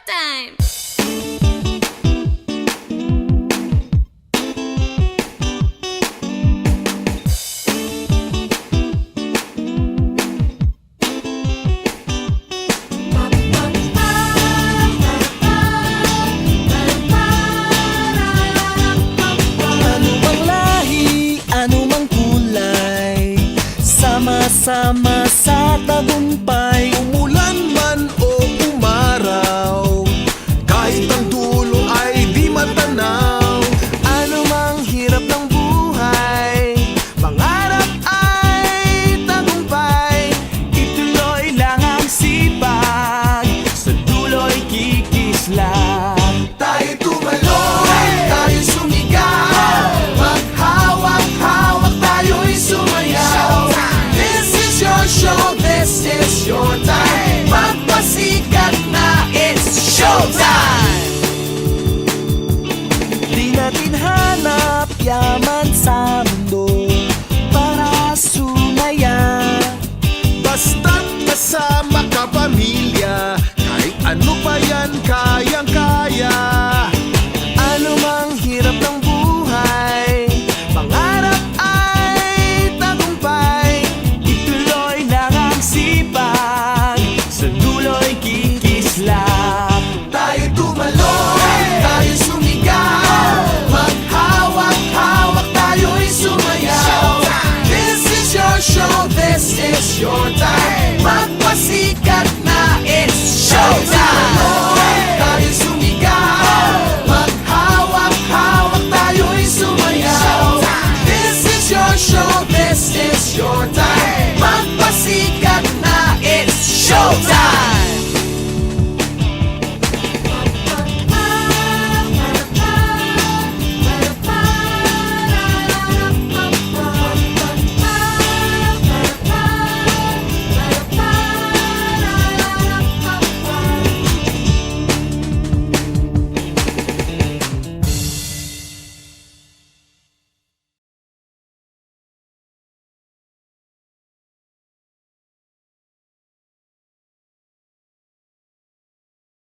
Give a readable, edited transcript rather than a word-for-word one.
showtime! Sama sa tagumpay, umulan man o umaraw, kahit ang dulo ay di matanaw. Ano mang hirap ng buhay, pangarap ay tagumpay. Ituloy lang ang sipag, sa dulo'y kikislang. Tayo tumalon, tayo sumigaw, maghawak-hawak tayo'y sumayaw. Show, this is your time. Magpasikat na, it's showtime. Di natin hanap yaman sa mundo para sumaya, basta't kasama ka pamilya, kahit ano pa yan kaya.